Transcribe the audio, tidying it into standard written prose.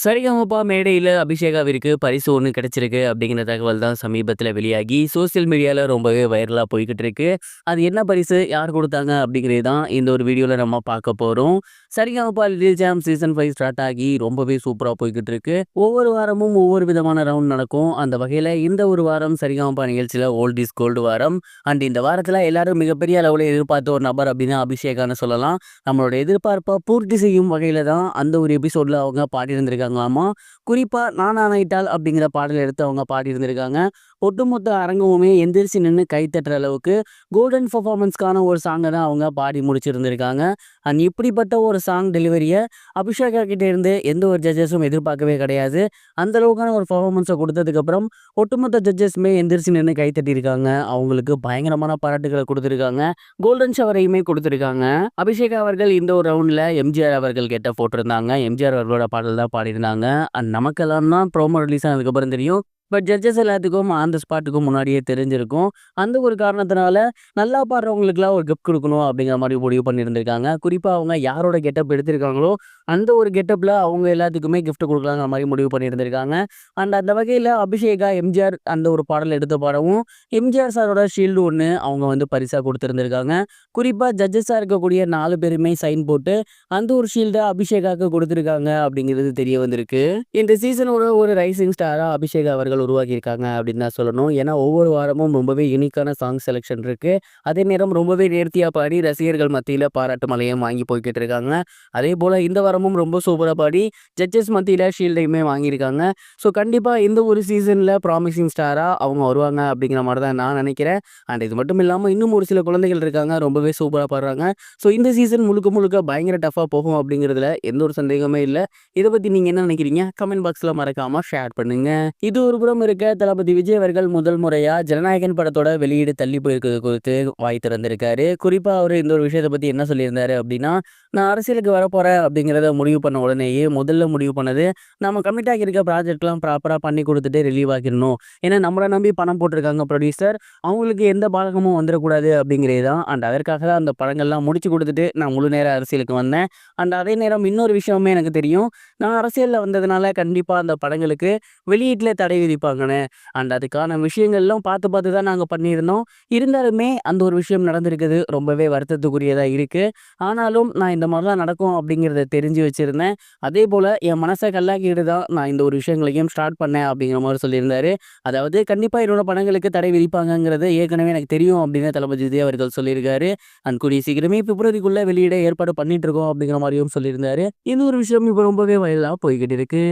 சரிகமபா மேடையில அபிஷேகாவிற்கு பரிசு ஒண்ணு கிடைச்சிருக்கு அப்படிங்கிற தகவல் தான் சமீபத்தில வெளியாகி சோசியல் மீடியால ரொம்பவே வைரலா போய்க்கிட்டு இருக்கு. அது என்ன பரிசு? யார் குடுத்தாங்க? அப்படிங்கிறது தான் இந்த ஒரு வீடியோல நம்ம பார்க்க போறோம். Sa Re Ga Ma Pa little champ season 5 start ஆகி ரொம்பவே சூப்பரா போய்க்கிட்டு இருக்கு. ஒவ்வொரு வாரமும் ஒவ்வொரு விதமான ரவுண்ட் நடக்கும். அந்த வகையில இந்த ஒரு வாரம் சரிகமபா நிகழ்ச்சியில ஓல்ட் இஸ் கோல்டு வாரம். இந்த வாரத்தில எல்லாரும் மிகப்பெரிய அளவுல எதிர்பார்த்த ஒரு நபர் அப்படின்னா அபிஷேகான்னு சொல்லலாம். நம்மளோட எதிர்பார்ப்ப பூர்த்தி செய்யும் வகையில தான் அந்த ஒரு எபிசோட்ல அவங்க பாடியிருந்திருக்காங்களாமா. குறிப்பா "நான் ஆணையிட்டால்" அப்படிங்கிற பாடல் எடுத்து அவங்க பாடியிருந்திருக்காங்க. ஒட்டுமொத்த அரங்கமுமே எந்திரிச்சு நின்னு கை தட்டுற அளவுக்கு கோல்டன் பெர்ஃபார்மன்ஸ்க்கான ஒரு சாங்க தான் அவங்க பாடி முடிச்சிருந்திருக்காங்க. இப்படிப்பட்ட ஒரு சாங் டெலிவரிய அபிஷேகா கிட்ட இருந்து எந்த ஒரு ஜட்ஜஸும் எதிர்பார்க்கவே கிடையாது. அந்த அளவுக்கான ஒரு பெர்ஃபார்மன்ஸ குடுத்ததுக்கப்புறம் ஒட்டுமொத்த ஜட்ஜஸுமே எந்திரிச்சு நின்னு கை தட்டியிருக்காங்க. அவங்களுக்கு பயங்கரமான பாராட்டுகள குடுத்திருக்காங்க. கோல்டன் ஷவரையுமே குடுத்திருக்காங்க. அபிஷேகா அவர்கள் இந்த ஒரு ரவுண்ட்ல எம்ஜிஆர் அவர்கள் கெட்டப் போட்டிருந்தாங்க. எம்ஜிஆர் அவர்களோட பாடல் தான் பாடியிருந்தாங்க. நமக்கெல்லாம் தான் ப்ரோமோ ரிலீஸ் ஆனதுக்கப்புறம் தெரியும். பட் ஜட்ஜஸ் எல்லாத்துக்கும் ஆன் த ஸ்பாட்டுக்கு முன்னாடியே தெரிஞ்சிருக்கும். அந்த ஒரு காரணத்தினால நல்லா பாடுறவங்களுக்குலாம் ஒரு கிஃப்ட் குடுக்கணும் அப்படிங்கிற மாரி முடிவு பண்ணியிருந்திருக்காங்க. குறிப்பா அவங்க யாரோட கெட்டப் எடுத்திருக்காங்களோ, அந்த ஒரு கெட்டப்ல அவங்க எல்லாத்துக்குமே கிஃப்ட் குடுக்கலாங்கிற மாரி முடிவு பண்ணியிருந்திருக்காங்க. அந்த வகையில அபிஷேகா, எம்ஜிஆர் அந்த ஒரு பாடல் எடுத்து பாடவும், எம்ஜிஆர் சாரோட ஷீல்டு ஒண்ணு அவங்க வந்து பரிசா குடுத்திருந்திருக்காங்க. குறிப்பா ஜட்ஜஸா இருக்கக்கூடிய 4 பேருமே சைன் போட்டு, அந்த ஒரு ஷீல்ட அபிஷேகாவுக்கு குடுத்திருக்காங்க அப்படிங்கிறது தெரிய வந்திருக்கு. இந்த சீசனோட ஒரு ரைசிங் ஸ்டாரா அபிஷேகா அவர்கள் உருவாகியிருக்காங்க அப்படின்னு தான் சொல்லணும். ஏன்னா ஒவ்வொரு வாரமும் ரொம்பவே யூனிக்கான சாங் செலக்ஷன் இருக்கு. அதே நேரம் ரொம்பவே நேர்த்தியா பாடி ரசிகர்கள் மத்தியில பாராட்டு மழையும் வாங்கி போய்க்கிட்டு இருக்காங்க. அதேபோல இந்த வாரமும் ரொம்ப சூப்பரா பாடி ஜட்ஜஸ் மத்தியில ஷீல்டையுமே வாங்கியிருக்காங்க. ஸோ கண்டிப்பா இந்த ஒரு சீசன்ல ப்ராமிசிங் ஸ்டாரா அவங்க வருவாங்க அப்படிங்கிற மாரி தான் நான் நினைக்கிறேன். இது மட்டும் இல்லாம இன்னும் ஒரு சில குழந்தைகள் இருக்காங்க. ரொம்பவே சூப்பரா பாடுறாங்க. ஸோ இந்த சீசன் முழுக்க முழுக்க பயங்கர டஃப்பா போகும் அப்படிங்கிறதுல எந்த ஒரு சந்தேகமே இல்ல. இத பத்தி நீங்க என்ன நினைக்கிறீங்க? கமெண்ட் பாக்ஸ்ல மறக்காம ஷேர் பண்ணுங்க. இது ஒரு புறம் இருக்க, தளபதி விஜய் அவர்கள் முதல் முறையா ஜனநாயகன் படத்தோட வெளியீடு தள்ளி போயிருக்கிறது குறித்து வாய் திறந்திருக்காரு. குறிப்பா அவரு இந்த ஒரு விஷயத்த பத்தி என்ன சொல்லியிருந்தாரு அப்படின்னா, "நான் அரசியலுக்கு வரப்போறேன் அப்படிங்கிறத முடிவு பண்ண உடனேயே முதல்ல முடிவு பண்ணது, நம்ம கமிட் ஆகியிருக்க ப்ராஜெக்ட்லாம் ப்ராப்பரா பண்ணி குடுத்துட்டு ரிலீவ் ஆக்கிரணும். ஏன்னா நம்மள நம்பி பணம் போட்டிருக்காங்க ப்ரொடியூசர். அவங்களுக்கு எந்த பாதகமும் வந்துரக்கூடாது அப்படிங்கிறது தான். அதற்காக தான் அந்த படங்கள்லாம் முடிச்சு குடுத்துட்டு நான் முழு நேர அரசியலுக்கு வந்தேன். அதே நேரம் இன்னொரு விஷயமுமே எனக்கு தெரியும். நான் அரசியல்ல வந்ததுனால கண்டிப்பா அந்த படங்களுக்கு வெளியீட்ல தடை விதிப்பாங்கன்னு. அதுக்கான விஷயங்கள்லாம் பார்த்து பார்த்து தான் நாங்க பண்ணியிருந்தோம். இருந்தாலுமே அந்த ஒரு விஷயம் நடந்திருக்குது. ரொம்பவே வருத்தத்துக்குரியதா இருக்கு. ஆனாலும் நான் இந்த மாரிலாம் நடக்கும் அப்படிங்கிறத தெரிஞ்சு வச்சிருந்தேன். அதேபோல என் மனச கல்லாக்கிட்டு தான் நான் இந்த ஒரு விஷயங்களையும் ஸ்டார்ட் பண்ணேன் அப்படிங்கிற மாரி சொல்லியிருந்தாரு. அதாவது கண்டிப்பா என்னோட படங்களுக்கு தடை விதிப்பாங்கங்கிறது ஏற்கனவே எனக்கு தெரியும் அப்படின்னு தளபதி விஜய் அவர்கள் சொல்லியிருக்காரு. கூடிய சீக்கிரமே பிப்ரவரிக்குள்ள வெளியிட ஏற்பாடு பண்ணிட்டு இருக்கோம் அப்படிங்கிற மாரியும் சொல்லியிருந்தாரு. இந்த ஒரு விஷயம் இப்ப ரொம்பவே வைரலா போய்க்கிட்டு இருக்கு.